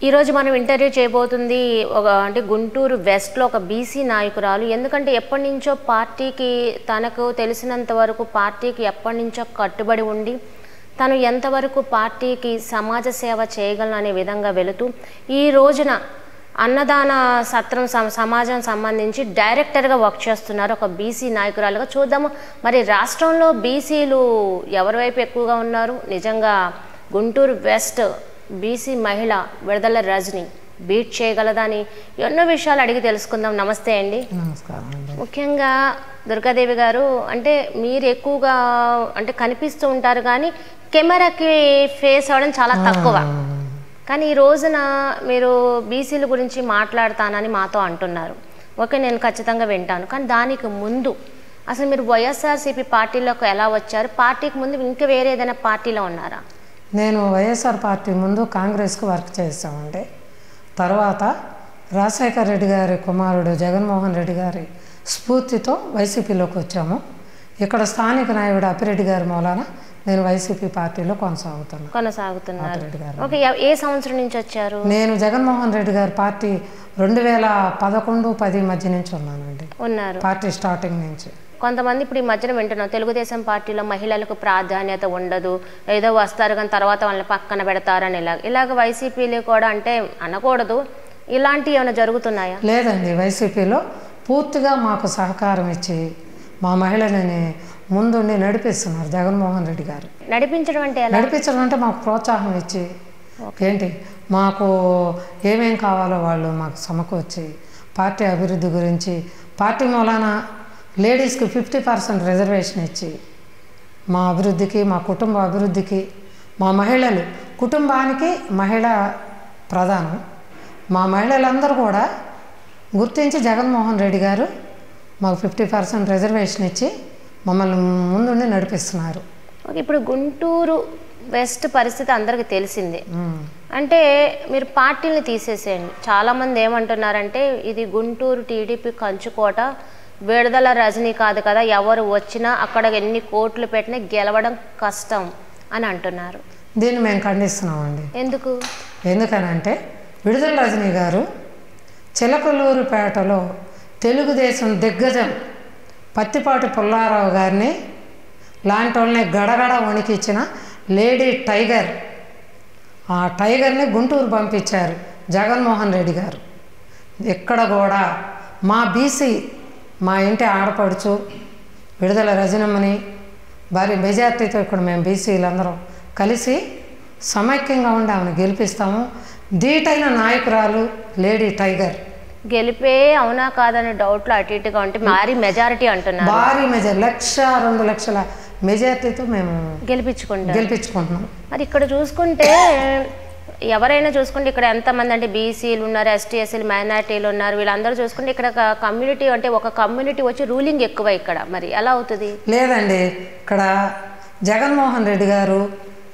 ఈరోజు మనం ఇంటర్వ్యూ చేయబోతుంది అంటే గుంటూరు వెస్ట్లో ఒక బీసీ నాయకురాలు. ఎందుకంటే ఎప్పటి నుంచో పార్టీకి తనకు తెలిసినంత వరకు పార్టీకి ఎప్పటి నుంచో కట్టుబడి ఉండి తను ఎంతవరకు పార్టీకి సమాజ సేవ చేయగలను అనే విధంగా వెళుతూ ఈ రోజున అన్నదాన సత్రం సమాజం సంబంధించి డైరెక్టర్గా వర్క్ చేస్తున్నారు ఒక బీసీ నాయకురాలుగా. చూద్దాము మరి రాష్ట్రంలో బీసీలు ఎవరి వైపు ఎక్కువగా ఉన్నారు. నిజంగా గుంటూరు వెస్ట్ బీసీ మహిళ విడుదల రజని బీట్ చేయగలదని ఎన్నో విషయాలు అడిగి తెలుసుకుందాం. నమస్తే అండి. నమస్కారం అండి. ముఖ్యంగా దుర్గాదేవి గారు, అంటే మీరు ఎక్కువగా అంటే కనిపిస్తూ ఉంటారు కానీ కెమెరాకి ఫేస్ అవ్వడం చాలా తక్కువ. కానీ ఈ రోజున మీరు బీసీల గురించి మాట్లాడతానని మాతో అంటున్నారు. ఓకే, నేను ఖచ్చితంగా వింటాను. కానీ దానికి ముందు అసలు మీరు వైఎస్ఆర్సీపీ పార్టీలోకి ఎలా వచ్చారు? పార్టీకి ముందు ఇంకా వేరే ఏదైనా పార్టీలో ఉన్నారా? నేను వైఎస్ఆర్ పార్టీ ముందు కాంగ్రెస్కి వర్క్ చేస్తామండి. తర్వాత రాజశేఖర రెడ్డి గారి కుమారుడు జగన్మోహన్ రెడ్డి గారి స్ఫూర్తితో వైసీపీలోకి వచ్చాము. ఇక్కడ స్థానిక నాయకుడు అప్పిరెడ్డి గారి మూలాన నేను వైసీపీ పార్టీలో కొనసాగుతున్నారు. ఓకే, ఏ సంవత్సరం నుంచి వచ్చారు? నేను జగన్మోహన్ రెడ్డి గారి పార్టీ 2011-10 మధ్య నుంచి ఉన్నానండి. పార్టీ స్టార్టింగ్ నుంచి. కొంతమంది ఇప్పుడు ఈ మధ్యన వింటున్నాం, తెలుగుదేశం పార్టీలో మహిళలకు ప్రాధాన్యత ఉండదు, ఏదో వస్తారు కానీ తర్వాత వాళ్ళని పక్కన పెడతారని ఇలాగ వైసీపీలో కూడా అంటే అనకూడదు, ఇలాంటివి ఏమైనా జరుగుతున్నాయా? లేదండి, వైసీపీలో పూర్తిగా మాకు సహకారం ఇచ్చి మా మహిళలని ముందుండి నడిపిస్తున్నారు జగన్మోహన్ రెడ్డి గారు. నడిపించడం అంటే మాకు ప్రోత్సాహం ఇచ్చి ఏంటి మాకు ఏమేం కావాలో వాళ్ళు మాకు సమకూర్చి పార్టీ అభివృద్ధి గురించి పార్టీ మూలాన లేడీస్కి 50% రిజర్వేషన్ ఇచ్చి మా అభివృద్ధికి, మా కుటుంబ అభివృద్ధికి, మా మహిళలు కుటుంబానికి మహిళ ప్రధానం, మా మహిళలందరూ కూడా గుర్తించి జగన్మోహన్ రెడ్డి గారు మాకు 50% రిజర్వేషన్ ఇచ్చి మమ్మల్ని ముందుండి నడిపిస్తున్నారు. ఇప్పుడు గుంటూరు వెస్ట్ పరిస్థితి అందరికీ తెలిసిందే. అంటే మీరు పార్టీని తీసేసేయండి. చాలామంది ఏమంటున్నారంటే ఇది గుంటూరు టీడీపీ కంచుకోట, విడుదల రజనీ కాదు కదా, ఎవరు వచ్చినా అక్కడ ఎన్ని కోట్లు పెట్టినా గెలవడం కష్టం అని అంటున్నారు. దీన్ని మేము ఖండిస్తున్నామండి. ఎందుకనంటే విడుదల రజనీ గారు చిలకలూరుపేటలో తెలుగుదేశం దిగ్గజం పత్తిపాటి పుల్లారావు గారిని లాంటి వాళ్ళని గడగడ వణికిచ్చిన లేడీ టైగర్. ఆ టైగర్ని గుంటూరు పంపించారు జగన్మోహన్ రెడ్డి గారు. ఇక్కడ కూడా మా బీసీ, మా ఇంటి ఆడపడుచు విడుదల రజనమ్మని భారీ మెజార్టీతో ఇక్కడ మేము బీసీలందరం కలిసి సమైక్యంగా ఉండి ఆమెను గెలిపిస్తాము. ధీటైన నాయకురాలు లేడీ టైగర్. గెలిపే అవునా కాదనే డౌట్లు అటు ఇటుగా ఉంటే భారీ మెజారిటీ అంటున్నారు. భారీ మెజారిటీ 1,00,000-2 లక్షల మెజార్టీతో మేము గెలిపించుకుంటున్నాం. మరి ఇక్కడ చూసుకుంటే ఎవరైనా చూసుకుంటే ఇక్కడ ఎంతమంది అంటే బీసీలు ఉన్నారు, ఎస్టీ ఎస్సీలు, మైనార్టీలు ఉన్నారు, వీళ్ళందరూ చూసుకుంటే ఇక్కడ కమ్యూనిటీ అంటే ఒక కమ్యూనిటీ వచ్చి రూలింగ్ ఎక్కువ. ఇక్కడ మరి ఎలా అవుతుంది? లేదండి, ఇక్కడ జగన్మోహన్ రెడ్డి గారు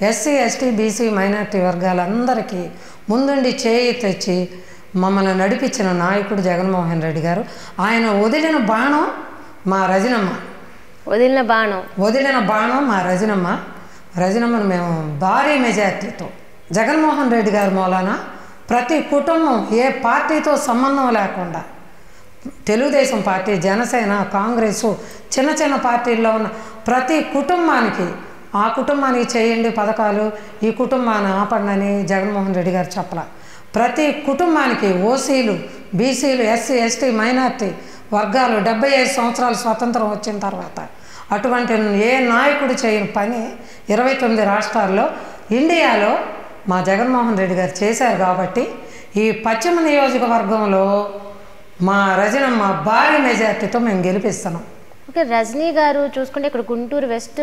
ఎస్సీ ఎస్టీ బీసీ మైనార్టీ వర్గాలందరికీ ముందుండి చేయి తెచ్చి మమ్మల్ని నడిపించిన నాయకుడు జగన్మోహన్ రెడ్డి గారు. ఆయన వదిలిన బాణం మా రజనమ్మ. వదిలిన బాణం మా రజనమ్మను మేము భారీ మెజార్టీతో జగన్మోహన్ రెడ్డి గారి మూలాన ప్రతి కుటుంబం ఏ పార్టీతో సంబంధం లేకుండా తెలుగుదేశం పార్టీ, జనసేన, కాంగ్రెసు, చిన్న చిన్న పార్టీల్లో ఉన్న ప్రతి కుటుంబానికి ఆ కుటుంబానికి చేయండి పథకాలు, ఈ కుటుంబాన్ని ఆపండి అని జగన్మోహన్ రెడ్డి గారు చెప్పలా. ప్రతి కుటుంబానికి ఓసీలు, బీసీలు, ఎస్సీ ఎస్టీ మైనార్టీ వర్గాలు 75 సంవత్సరాలు స్వతంత్రం వచ్చిన తర్వాత అటువంటి ఏ నాయకుడు చేయని పని 29 రాష్ట్రాల్లో ఇండియాలో మా జగన్మోహన్ రెడ్డి గారు చేశారు. కాబట్టి ఈ పశ్చిమ నియోజకవర్గంలో మా రజనమ్మ భారీ మెజార్టీతో మేము గెలిపిస్తున్నాం. ఓకే, రజనీ గారు చూసుకుంటే ఇక్కడ గుంటూరు వెస్ట్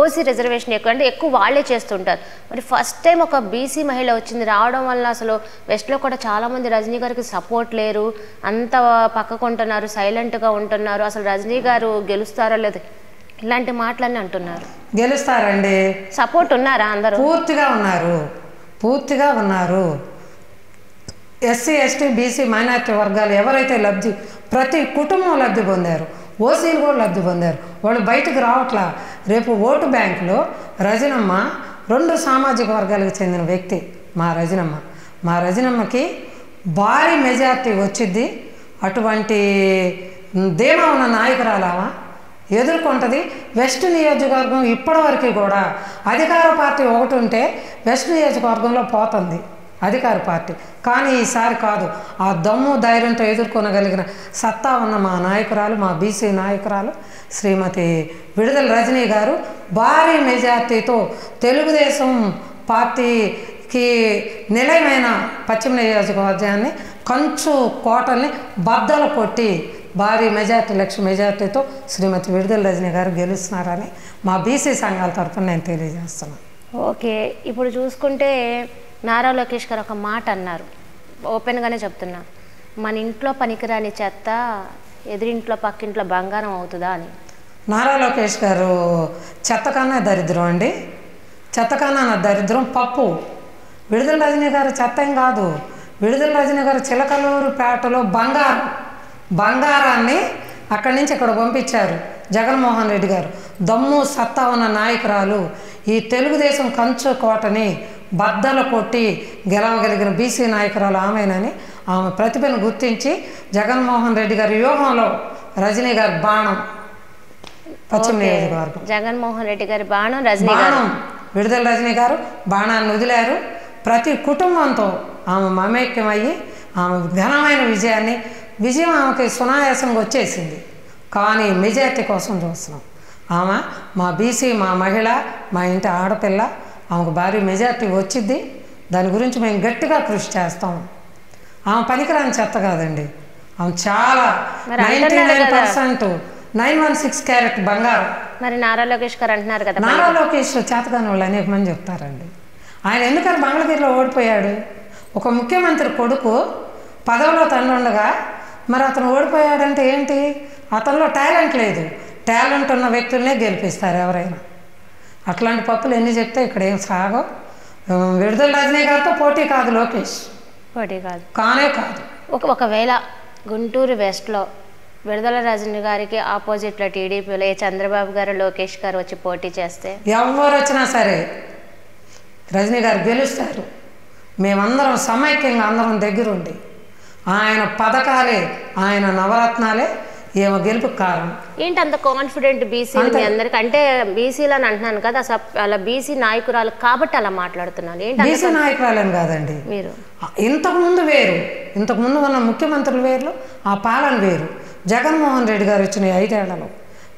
ఓసీ రిజర్వేషన్ ఎక్కువ, అంటే ఎక్కువ వాళ్ళే చేస్తుంటారు. మరి ఫస్ట్ టైం ఒక బీసీ మహిళ వచ్చింది రావడం వల్ల అసలు వెస్ట్లో కూడా చాలామంది రజనీ గారికి సపోర్ట్ లేరు, అంత పక్కకుంటున్నారు, సైలెంట్గా ఉంటున్నారు. అసలు రజనీ గారు గెలుస్తారో లేదు ఇలాంటి మాటలన్నీ అంటున్నారు. గెలుస్తారండి. సపోర్ట్ ఉన్నారా? అందరూ పూర్తిగా ఉన్నారు. ఎస్సీ ఎస్టీ బీసీ మైనార్టీ వర్గాలు ఎవరైతే ప్రతి కుటుంబం లబ్ధి పొందారు, ఓసీలు కూడా లబ్ధి పొందారు. వాళ్ళు బయటకు రావట్లా. రేపు ఓటు బ్యాంకులో రజనమ్మ 2 సామాజిక వర్గాలకు చెందిన వ్యక్తి మా రజనమ్మ. మా రజనమ్మకి భారీ మెజార్టీ వచ్చిద్ది. అటువంటి ధీమా ఉన్న నాయకురాలామా ఎదుర్కొంటుంది. వెస్ట్ నియోజకవర్గం ఇప్పటివరకు కూడా అధికార పార్టీ ఒకటి ఉంటే వెస్ట్ నియోజకవర్గంలో పోతుంది అధికార పార్టీ. కానీ ఈసారి కాదు. ఆ దమ్ము ధైర్యంతో ఎదుర్కొనగలిగిన సత్తా ఉన్న మా నాయకురాలు, మా బీసీ నాయకురాలు శ్రీమతి విడుదల రజనీ గారు భారీ మెజార్టీతో తెలుగుదేశం పార్టీకి నిలయమైన పశ్చిమ నియోజకవర్గాన్ని కంచు కోటల్ని బద్దలు కొట్టి భారీ మెజార్టీ, లక్ష మెజార్టీతో శ్రీమతి విడుదల రజనీ గారు గెలుస్తున్నారని మా బీసీ సంఘాల తరఫున నేను తెలియజేస్తున్నాను. ఓకే, ఇప్పుడు చూసుకుంటే నారా లోకేష్ గారు ఒక మాట అన్నారు, ఓపెన్గానే చెప్తున్నా, మన ఇంట్లో పనికిరాని చెత్త ఎదురింట్లో పక్కింట్లో బంగారం అవుతుందా అని. నారా లోకేష్ గారు చెత్త కన్నా దరిద్రం అండి. చెత్త కన్నా నా దరిద్రం పప్పు. విడుదల రజనీ గారు చెత్త ఏం కాదు. విడుదల రజనీ గారు చిలకలూరుపేటలో బంగారాన్ని అక్కడి నుంచి ఇక్కడ పంపించారు జగన్మోహన్ రెడ్డి గారు. దమ్ము సత్తా ఉన్న నాయకురాలు, ఈ తెలుగుదేశం కంచు కోటని బద్దలు కొట్టి గెలవగలిగిన బీసీ నాయకురాలు ఆమెనని ఆమె ప్రతిభను గుర్తించి జగన్మోహన్ రెడ్డి గారి వ్యూహంలో రజనీ గారి బాణం పశ్చిమ నియోజకవర్గం. జగన్మోహన్ రెడ్డి గారి బాణం విడుదల రజనీ గారు బాణాన్ని వదిలారు. ప్రతి కుటుంబంతో ఆమె మమేక్యమయ్యి ఆమె ఘనమైన విజయం ఆమెకి సునాయాసంగా వచ్చేసింది. కానీ మెజార్టీ కోసం చూస్తున్నాం. ఆమె మా బీసీ, మా మహిళ, మా ఇంటి ఆడపిల్ల, ఆమెకు భారీ మెజార్టీ వచ్చిద్ది. దాని గురించి మేము గట్టిగా కృషి చేస్తాం. ఆమె పనికిరాని చెత్త కాదండి. ఆమె చాలా 99% 916 క్యారెట్ బంగారం. మరి నారా లోకేష్ గారు అంటున్నారు కదా, నారా లోకేష్ చేతగాని వాళ్ళు అనేక మంది చెప్తారండి. ఆయన ఎందుకని మంగళగిరిలో ఓడిపోయాడు? ఒక ముఖ్యమంత్రి కొడుకు పదవిలో తండ్రుండగా మరి అతను ఓడిపోయాడంటే ఏంటి? అతనిలో టాలెంట్ లేదు. టాలెంట్ ఉన్న వ్యక్తులనే గెలిపిస్తారు ఎవరైనా. అట్లాంటి పప్పులు ఎన్ని చెప్తే ఇక్కడ ఏం సాగో. విడుదల రజనీ గారితో పోటీ కాదు లోకేష్, పోటీ కాదు, కానే కాదు. ఒకవేళ గుంటూరు వెస్ట్లో విడుదల రజనీ గారికి ఆపోజిట్లో టీడీపీలో చంద్రబాబు గారు, లోకేష్ గారు వచ్చి పోటీ చేస్తే ఎవరు వచ్చినా సరే రజనీ గారు గెలుస్తారు. మేమందరం సమైక్యంగా అందరం దగ్గరుండి ఆయన పథకాలే, ఆయన నవరత్నాలే ఏమో గెలుపుకు కారణం. ఏంటి అంత కాన్ఫిడెంట్ బీసీ మీ అందరికి? అంటే బీసీలు అని అంటున్నాను కదా, అలా బీసీ నాయకురాలు కాబట్టి అలా మాట్లాడుతున్నాను. ఏంటి బీసీ నాయకురాలని కాదండి, మీరు ఇంతకుముందు వేరు, ఇంతకుముందు ఉన్న ముఖ్యమంత్రులు వేరు, ఆ పాలన వేరు. జగన్మోహన్ రెడ్డి గారు వచ్చిన 5 ఏళ్లలో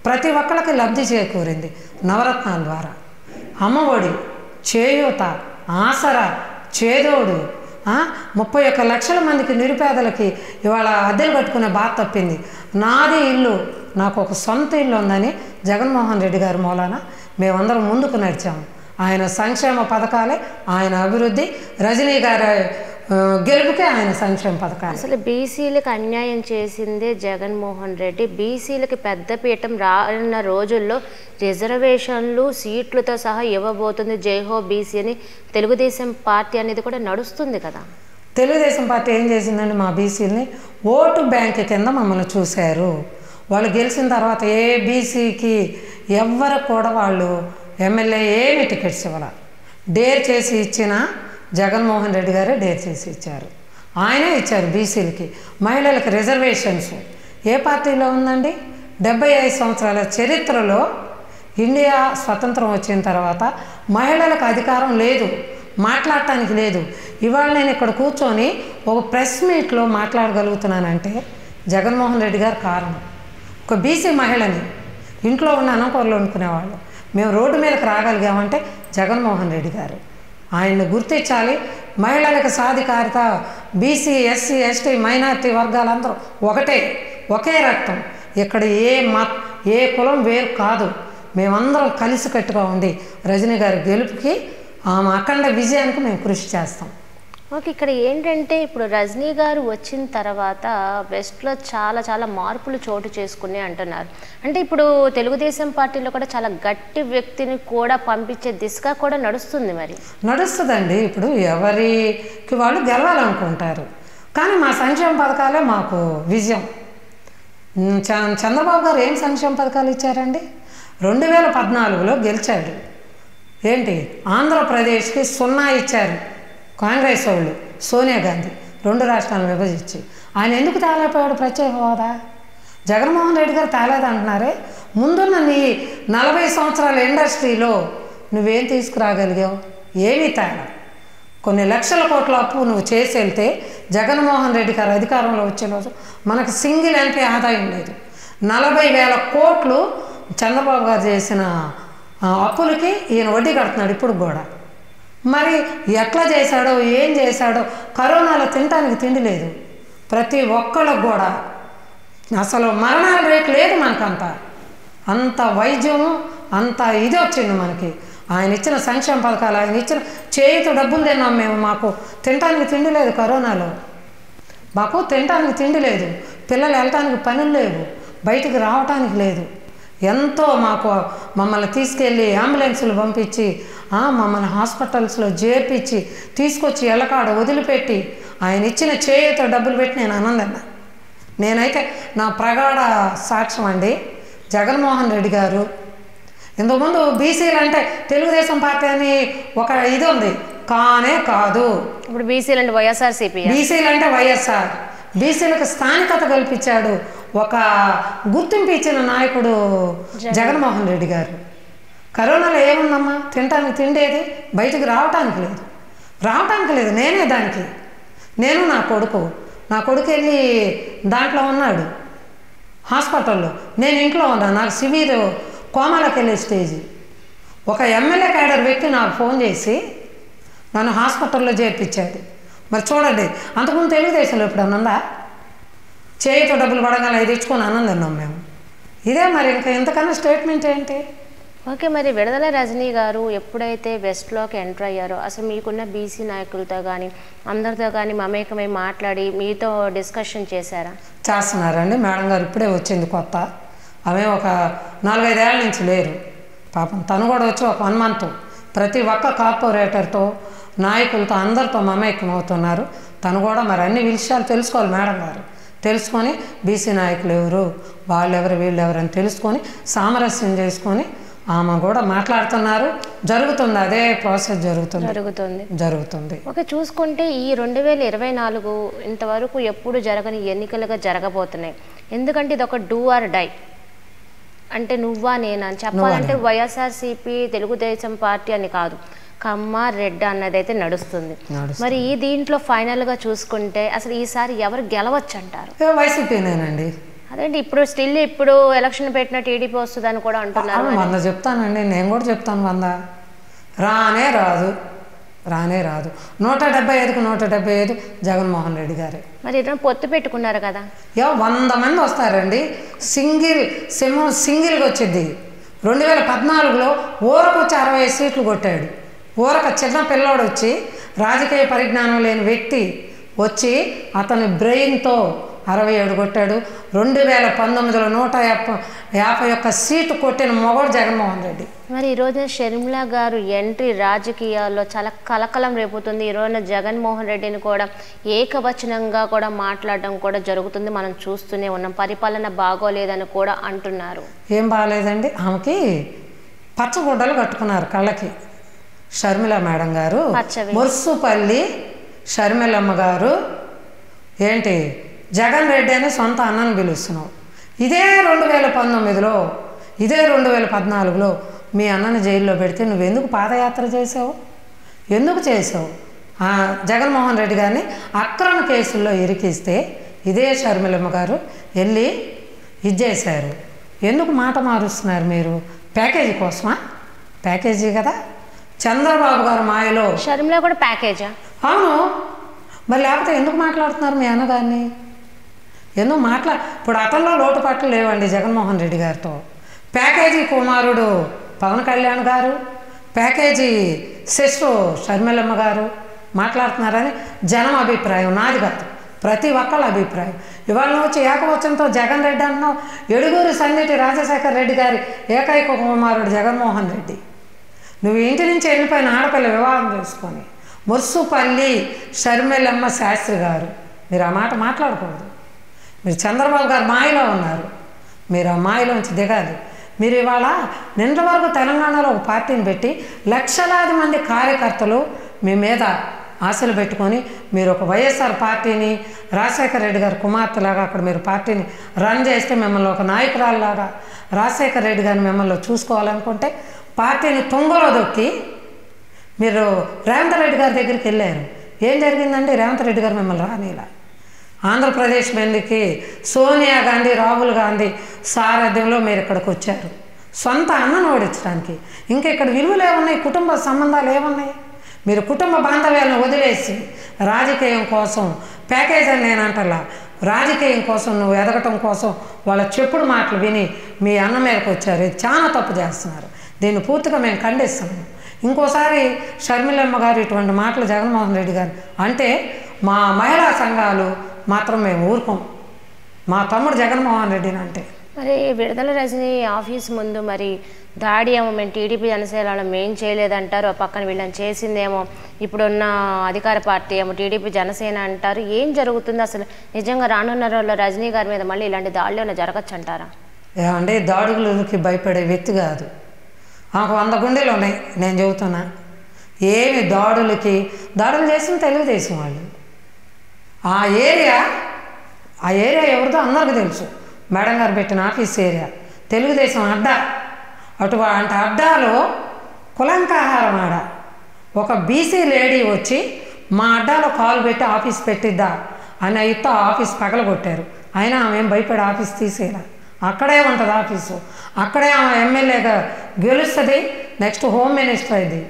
ప్రతి ఒక్కరికి లబ్ధి చేకూరింది నవరత్నాల ద్వారా. అమ్మఒడి, చేయూత, ఆసరా, చేదోడు, 31 లక్షల మందికి నిరుపేదలకి ఇవాళ అద్దెలు కట్టుకునే బాధ తప్పింది. నాది ఇల్లు, నాకు ఒక సొంత ఇల్లు ఉందని జగన్మోహన్ రెడ్డి గారి మూలాన మేమందరం ముందుకు నడిచాము. ఆయన సంక్షేమ పథకాలే, ఆయన అభివృద్ధి, రజనీ గారి గెలుపుకే ఆయన సంక్షేమ పథకాలు. అసలు బీసీలకు అన్యాయం చేసిందే జగన్మోహన్ రెడ్డి. బీసీలకి పెద్దపీఠం రానున్న రోజుల్లో రిజర్వేషన్లు, సీట్లతో సహా ఇవ్వబోతుంది. జైహో బీసీ అని తెలుగుదేశం పార్టీ అనేది కూడా నడుస్తుంది కదా. తెలుగుదేశం పార్టీ ఏం చేసిందండి? మా బీసీలని ఓటు బ్యాంక్ కింద మమ్మల్ని చూశారు. వాళ్ళు గెలిచిన తర్వాత ఏ బీసీకి ఎవ్వరు కూడా వాళ్ళు ఎమ్మెల్యే ఏమి టికెట్స్ ఇవ్వాల. డేర్ చేసి ఇచ్చిన జగన్మోహన్ రెడ్డి గారే డేర్ చేసి ఇచ్చారు. ఆయనే ఇచ్చారు బీసీలకి. మహిళలకు రిజర్వేషన్స్ ఏ పార్టీలో ఉందండి? 75 సంవత్సరాల చరిత్రలో ఇండియా స్వతంత్రం వచ్చిన తర్వాత మహిళలకు అధికారం లేదు, మాట్లాడటానికి లేదు. ఇవాళ నేను ఇక్కడ కూర్చొని ఒక ప్రెస్ మీట్లో మాట్లాడగలుగుతున్నానంటే జగన్మోహన్ రెడ్డి గారు కారణం. ఒక బీసీ మహిళని, ఇంట్లో ఉన్న అనంకూరలు వండుకునేవాళ్ళు, మేము రోడ్డు మీదకి రాగలిగామంటే జగన్మోహన్ రెడ్డి గారు. ఆయన్ని గుర్తించాలి. మహిళలకు సాధికారిత, బీసీ, ఎస్సీ, ఎస్టీ, మైనారిటీ వర్గాలందరూ ఒకటే, ఒకే రక్తం. ఇక్కడ ఏ కులం వేరు కాదు. మేమందరం కలిసికట్టుగా ఉండి రజనీ గారి గెలుపుకి, ఆమె అఖండ విజయానికి మేము కృషి చేస్తాం. ఓకే, ఇక్కడ ఏంటంటే ఇప్పుడు రజనీ గారు వచ్చిన తర్వాత వెస్ట్లో చాలా చాలా మార్పులు చోటు చేసుకుని అంటున్నారు. అంటే ఇప్పుడు తెలుగుదేశం పార్టీలో కూడా చాలా గట్టి వ్యక్తిని కూడా పంపించే దిశగా కూడా నడుస్తుంది. మరి నడుస్తుందండి. ఇప్పుడు ఎవరికి వాళ్ళు గెలవాలనుకుంటారు, కానీ మా సంక్షేమ పథకాలే మాకు విజయం. చంద్రబాబు గారు ఏం సంక్షేమ పథకాలు ఇచ్చారండి? 2014లో గెలిచాడు. ఏంటి? ఆంధ్రప్రదేశ్కి 0 ఇచ్చారు. కాంగ్రెస్ వాళ్ళు సోనియా గాంధీ 2 రాష్ట్రాలను విభజించి ఆయన ఎందుకు తేలేకపోయాడు ప్రత్యేక హోదా? జగన్మోహన్ రెడ్డి గారు తేలేదంటున్నారే. ముందున్న నీ 40 సంవత్సరాల ఇండస్ట్రీలో నువ్వేం తీసుకురాగలిగావు? ఏమీ తేలా. కొన్ని లక్షల కోట్ల అప్పు నువ్వు చేసి వెళ్తే జగన్మోహన్ రెడ్డి గారు అధికారంలో వచ్చే రోజు మనకు సింగిల్ ఎంపీ ఆదాయం లేదు. 40,000 కోట్లు చంద్రబాబు గారు చేసిన అప్పులకి ఈయన వడ్డీ కడుతున్నాడు ఇప్పుడు కూడా. మరి ఎట్లా చేశాడో ఏం చేశాడో. కరోనాలో తినడానికి తిండి లేదు ప్రతి ఒక్కళ్ళకు కూడా. అసలు మరణాల రేటు లేదు మనకంత. అంత వైద్యము అంత ఇది వచ్చింది మనకి. ఆయన ఇచ్చిన సంక్షేమ పథకాలు, ఆయన ఇచ్చిన చేతితో డబ్బులు తిన్నాం మేము. మాకు తినడానికి తిండి లేదు కరోనాలో. మాకు తినడానికి తిండి లేదు, పిల్లలు వెళ్ళటానికి పనులు లేవు, బయటికి రావటానికి లేదు. ఎంతో మాకు మమ్మల్ని తీసుకెళ్ళి అంబులెన్సులు పంపించి మమ్మల్ని హాస్పిటల్స్లో చేర్పించి తీసుకొచ్చి ఎల్లకాడ వదిలిపెట్టి ఆయన ఇచ్చిన చేతితో డబ్బులు పెట్టి నేను ఆనందన్నా. నేనైతే నా ప్రగాఢ సాక్ష్యం అండి. జగన్మోహన్ రెడ్డి గారు ఇంతకుముందు బీసీలు అంటే తెలుగుదేశం పార్టీ అని ఒక ఇది ఉంది, కానే కాదు. ఇప్పుడు బీసీలు అంటే వైఎస్ఆర్సీపీ, బీసీలు అంటే వైఎస్ఆర్. బీసీలకు స్థానికత కల్పించాడు, ఒక గుర్తింపు ఇచ్చిన నాయకుడు జగన్మోహన్ రెడ్డి గారు. కరోనాలో ఏముందమ్మా? తినటానికి తిండేది, బయటికి రావటానికి లేదు. నేనే దానికి నేను నా కొడుకు వెళ్ళి దాంట్లో ఉన్నాడు హాస్పిటల్లో, నేను ఇంట్లో ఉన్నా. నాకు సివియర్ కోమాలోకి వెళ్ళే స్టేజ్. ఒక ఎమ్మెల్యే క్యాడర్ వ్యక్తి నాకు ఫోన్ చేసి నన్ను హాస్పిటల్లో చేర్పించాడు. మరి చూడండి, అంతకుముందు తెలుగుదేశంలో ఇప్పుడు అన్నందా? చేయితో డబ్బులు పడగల ఇది ఇచ్చుకొని ఆనందన్నాం మేము. ఇదే మరి ఇంకా ఇంతకన్నా స్టేట్మెంట్ ఏంటి? ఓకే, మరి విడుదల రజనీ గారు ఎప్పుడైతే వెస్ట్లోకి ఎంటర్ అయ్యారో అసలు మీకున్న బీసీ నాయకులతో కానీ అందరితో కానీ మమేకమై మాట్లాడి మీతో డిస్కషన్ చేశారా? చేస్తున్నారండి. మేడం గారు ఇప్పుడే వచ్చింది కొత్త. ఆమె ఒక 4-5 ఏళ్ళ నుంచి లేరు పాపం. తను కూడా వచ్చి ఒక 1 month ప్రతి ఒక్క కార్పొరేటర్తో నాయకులతో అందరితో మమేకం అవుతున్నారు. తను కూడా మరి అన్ని విషయాలు తెలుసుకోవాలి మేడం గారు. తెలుసుకొని బీసీ నాయకులు ఎవరు, వాళ్ళెవరు, వీళ్ళెవరు అని తెలుసుకొని సామరస్యం చేసుకొని ఆమె కూడా మాట్లాడుతున్నారు. జరుగుతుంది, అదే ప్రాసెస్ జరుగుతుంది. ఓకే, చూసుకుంటే ఈ 2024 ఇంతవరకు ఎప్పుడు జరగని ఎన్నికలుగా జరగబోతున్నాయి. ఎందుకంటే ఇది ఒక డూ ఆర్ డై. అంటే నువ్వా నేనా అని చెప్పాలంటే వైఎస్ఆర్సీపీ తెలుగుదేశం పార్టీ అని కాదు, కమ్మ రెడ్డి అన్నదైతే నడుస్తుంది. మరి ఈ దీంట్లో ఫైనల్గా చూసుకుంటే అసలు ఈసారి ఎవరు గెలవచ్చు అంటారు? వైసీపీనేనండి. అదేంటి ఇప్పుడు ఎలక్షన్ పెట్టిన టీడీపీ వస్తుందని కూడా అంటున్నారు. 100 చెప్తానండి, నేను కూడా చెప్తాను. 100 రానే రాదు. 175కు 175 జగన్మోహన్ రెడ్డి గారే. మరి పొత్తు పెట్టుకున్నారు కదా, 100 మంది వస్తారండి. సింగిల్గా వచ్చింది. 2014లో ఊరకు వచ్చి 65 సీట్లు కొట్టాడు. ఊరక చిన్న పిల్లోడు వచ్చి, రాజకీయ పరిజ్ఞానం లేని వ్యక్తి వచ్చి అతని బ్రెయిన్తో 67 కొట్టాడు. 2019లో 151 సీటు కొట్టిన మొగోడు జగన్మోహన్ రెడ్డి. మరి ఈరోజు షర్మిల గారు ఎంట్రీ రాజకీయాల్లో చాలా కలకలం రేపుతుంది. ఈరోజు జగన్మోహన్ రెడ్డిని కూడా ఏకవచనంగా కూడా మాట్లాడడం కూడా జరుగుతుంది, మనం చూస్తూనే ఉన్నాం. పరిపాలన బాగోలేదని కూడా అంటున్నారు. ఏం బాగాలేదండి, ఆమెకి పచ్చగుడ్డలు కట్టుకున్నారు కళ్ళకి. షర్మిల మేడం గారు, ముర్సుపల్లి షర్మిలమ్మ గారు ఏంటి జగన్ రెడ్డి అని సొంత అన్నను పిలుస్తున్నావు. ఇదే 2019లో, ఇదే 2014లో మీ అన్నని జైల్లో పెడితే నువ్వెందుకు పాదయాత్ర చేసావు? ఎందుకు చేసావు? జగన్మోహన్ రెడ్డి గారిని అక్రమ కేసుల్లో ఇరికిస్తే ఇదే షర్మిలమ్మ గారు వెళ్ళి ఇది చేశారు. ఎందుకు మాట మారుస్తున్నారు మీరు? ప్యాకేజీ కోసమా? ప్యాకేజీ కదా. చంద్రబాబు గారు మాయలో షర్మిల కూడా ప్యాకేజా? అవును. మరి లేకపోతే ఎందుకు మాట్లాడుతున్నారు మీ అన్నగారిని? ఎందుకు ఇప్పుడు అతనిలో లోటుపాట్లు లేవండి జగన్మోహన్ రెడ్డి గారితో. ప్యాకేజీ కుమారుడు పవన్ కళ్యాణ్ గారు, ప్యాకేజీ సిస్టర్ షర్మిలమ్మ గారు మాట్లాడుతున్నారని జనం అభిప్రాయం, నాది కాదు, ప్రతి ఒక్కళ్ళ అభిప్రాయం. ఇవాళ వచ్చి ఏకవచనంతో జగన్ రెడ్డి అంటున్నావు. ఎడుగూరు సన్నిటి రాజశేఖర రెడ్డి గారి ఏకైక కుమారుడు జగన్మోహన్ రెడ్డి. నువ్వు ఇంటి నుంచి వెళ్ళిపోయిన ఆడపిల్ల వివాహం చేసుకొని ముర్సుపల్లి షర్మిలమ్మ శాస్త్రి గారు, మీరు ఆ మాట మాట్లాడకూడదు. మీరు చంద్రబాబు గారు మాయలో ఉన్నారు, మీరు ఆ మాయలోంచి దిగాలి. మీరు ఇవాళ నిన్నటి వరకు తెలంగాణలో ఒక పార్టీని పెట్టి లక్షలాది మంది కార్యకర్తలు మీ మీద ఆశలు పెట్టుకొని మీరు ఒక వైఎస్ఆర్ పార్టీని రాజశేఖర రెడ్డి గారి కుమార్తెలాగా అక్కడ మీరు పార్టీని రన్ చేస్తే మిమ్మల్ని ఒక నాయకురాల్లాగా రాజశేఖర రెడ్డి గారిని మిమ్మల్ని చూసుకోవాలనుకుంటే పార్టీని తుంగలో దొక్కి మీరు రేవంత్ రెడ్డి గారి దగ్గరికి వెళ్ళారు. ఏం జరిగిందంటే రేవంత్ రెడ్డి గారు మిమ్మల్ని రానిలా. ఆంధ్రప్రదేశ్ మీదకి సోనియా గాంధీ, రాహుల్ గాంధీ సారథ్యంలో మీరు ఇక్కడికి వచ్చారు సొంత అన్నను ఓడించడానికి. ఇంకా ఇక్కడ విలువలు ఏమున్నాయి, కుటుంబ సంబంధాలు ఏమున్నాయి? మీరు కుటుంబ బాంధవ్యాలను వదిలేసి రాజకీయం కోసం ప్యాకేజ్ అని నేను అంటలా, రాజకీయం కోసం నువ్వు ఎదగటం కోసం వాళ్ళ చెప్పుడు మాటలు విని మీ అన్న మీదకి వచ్చారు. ఇది చాలా తప్పు చేస్తున్నారు. దీన్ని పూర్తిగా మేము ఖండిస్తున్నాము. ఇంకోసారి షర్మిలమ్మ గారు ఇటువంటి మాటలు జగన్మోహన్ రెడ్డి గారు అంటే మా మహిళా సంఘాలు మాత్రం మేము ఊరుకోం. మా తమ్ముడు జగన్మోహన్ రెడ్డిని అంటే మరి విడుదల రజనీ ఆఫీస్ ముందు మరి దాడి ఏమో మేము టీడీపీ జనసేన మేం చేయలేదంటారు, పక్కన వీళ్ళని చేసిందేమో ఇప్పుడున్న అధికార పార్టీ ఏమో టీడీపీ జనసేన అంటారు. ఏం జరుగుతుంది అసలు? నిజంగా రానున్న రోజుల్లో రజనీ గారి మీద మళ్ళీ ఇలాంటి దాడులు ఏమైనా జరగచ్చు అంటారా? అంటే దాడులకి భయపడే వ్యక్తి కాదు. ఆమెకు 100 గుండెలు ఉన్నాయి. నేను చెబుతున్నా, ఏమి దాడులు చేసిన తెలుగుదేశం వాళ్ళు. ఆ ఏరియా ఎవరిదో అందరికీ తెలుసు. మేడం గారు పెట్టిన ఆఫీస్ ఏరియా తెలుగుదేశం అడ్డా. అటువంటి అడ్డాలో కులంకాహారం ఆడ ఒక బీసీ లేడీ వచ్చి మా అడ్డాలో కాలు పెట్టి ఆఫీస్ పెట్టిద్దా అని అయితే ఆఫీస్ పగలగొట్టారు. అయినా ఆమె భయపడి ఆఫీస్ తీసేలా. అక్కడే ఉంటుంది ఆఫీసు. అక్కడే ఆమె ఎమ్మెల్యేగా గెలుస్తుంది, నెక్స్ట్ హోమ్ మినిస్టర్ అయింది.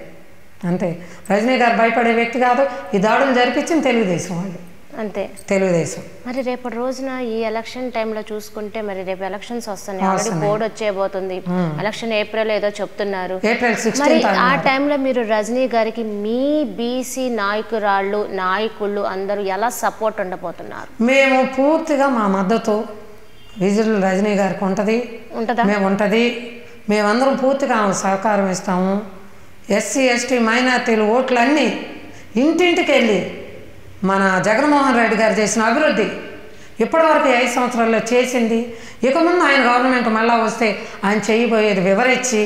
అంతే. రజనీ గారు భయపడే వ్యక్తి కాదు. ఈ దాడులు జరిపించింది తెలుగుదేశం వాళ్ళు. అంతే, తెలుగుదేశం. మరి రేపటి రోజున ఈ ఎలక్షన్ టైంలో చూసుకుంటే మరి రేపు ఎలక్షన్స్ వస్తున్నాయి. ఆల్రెడీ బోర్డు వచ్చేయబోతుంది. ఎలక్షన్ ఏప్రిల్ ఏదో చెప్తున్నారు. ఏప్రిల్ 16 మరి ఆ టైంలో మీరు రజనీ గారికి మీ బీసీ నాయకులు అందరూ ఎలా సపోర్ట్ ఉండబోతున్నారు? మేము పూర్తిగా మా మద్దతు విజిల్ రజనీ గారికి ఉంటుంది. మేమందరం పూర్తిగా సహకారం ఇస్తాము. ఎస్సీ ఎస్టీ మైనార్టీలు ఓట్లన్నీ ఇంటింటికి వెళ్ళి మన జగన్మోహన్ రెడ్డి గారు చేసిన అభివృద్ధి ఇప్పటివరకు 5 సంవత్సరాల్లో చేసింది, ఇక ముందు ఆయన గవర్నమెంట్ మళ్ళా వస్తే ఆయన చేయబోయేది వివరించి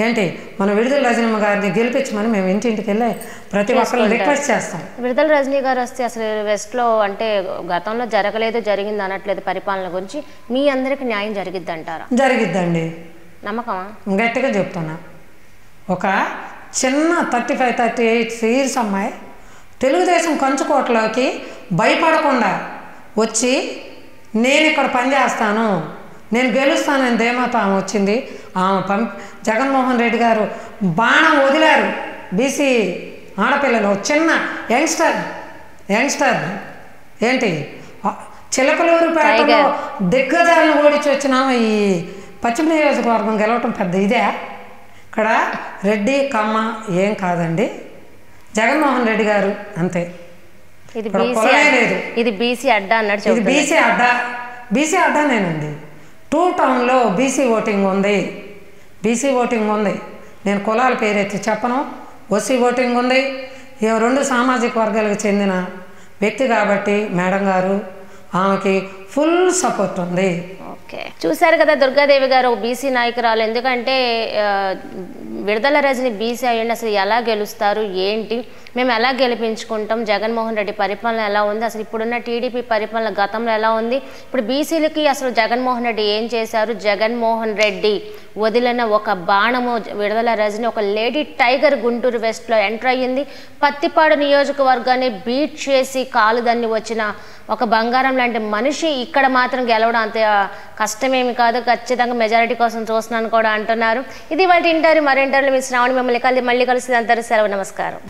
ఏంటి మన విడుదల రజనమ్మ గారిని గెలిపించమని మేము ఇంటింటికి వెళ్ళి ప్రతి ఒక్కరిని రిక్వెస్ట్ చేస్తాం. విడుదల రజనీ గారు వస్తే అసలు వెస్ట్లో అంటే గతంలో జరిగింది అనట్లేదు. పరిపాలన గురించి మీ అందరికి న్యాయం జరిగిద్ది అంటారా? జరిగిద్దండి. నమ్మకమా? గట్టిగా చెప్తున్నా. ఒక చిన్న 35-38 ఇయర్స్ అమ్మాయి తెలుగుదేశం కంచుకోటలోకి భయపడకుండా వచ్చి నేను ఇక్కడ పనిచేస్తాను, నేను గెలుస్తానని ధీమాతో ఆమె వచ్చింది. ఆమె జగన్మోహన్ రెడ్డి గారు బాణం వదిలారు. బీసీ ఆడపిల్లలు చిన్న యంగ్స్టర్ ఏంటి చిలకలూరుపేటలో దిగ్గజాలను ఓడించి వచ్చినాము. ఈ పశ్చిమ నియోజకవర్గం గెలవటం పెద్ద ఇదే. ఇక్కడ రెడ్డి కమ్మ ఏం కాదండి, జగన్మోహన్ రెడ్డి గారు అంతే. ఇది బీసీ అడ్డా అన్నట్టు. ఇది బీసీ అడ్డానేనండి. 2 టౌన్లో బీసీ ఓటింగ్ ఉంది. నేను కులాల పేరెత్తి చెప్పను. ఓసీ ఓటింగ్ ఉంది. 2 సామాజిక వర్గాలకు చెందిన వ్యక్తి కాబట్టి మేడం గారు ఆమెకి ఫుల్ సపోర్ట్ ఉంది. ఓకే, చూశారు కదా దుర్గాదేవి గారు ఒక బీసీ నాయకురాలు. ఎందుకంటే విడుదల రజని బీసీ అయ్యండి, అసలు ఎలా గెలుస్తారు ఏంటి, మేము ఎలా గెలిపించుకుంటాం, జగన్మోహన్ రెడ్డి పరిపాలన ఎలా ఉంది, అసలు ఇప్పుడున్న టీడీపీ పరిపాలన గతంలో ఎలా ఉంది, ఇప్పుడు బీసీలకి అసలు జగన్మోహన్ రెడ్డి ఏం చేశారు, జగన్మోహన్ రెడ్డి వదిలిన ఒక బాణము విడుదల రజని ఒక లేడీ టైగర్ గుంటూరు వెస్ట్లో ఎంటర్ అయ్యింది. పత్తిపాడు నియోజకవర్గాన్ని బీట్ చేసి కాలుదన్ని వచ్చిన ఒక బంగారం లాంటి మనిషి ఇక్కడ మాత్రం గెలవడం అంత కష్టమేమి కాదు, ఖచ్చితంగా మెజారిటీ కోసం చూస్తున్నాను కూడా అంటున్నారు. ఇది వాటి ఇంటర్వ్యూ. మరింటర్వ్యూలో మీ శ్రావణి మిమ్మల్ని మళ్ళీ కలిసి అంటారు. సెలవు, నమస్కారం.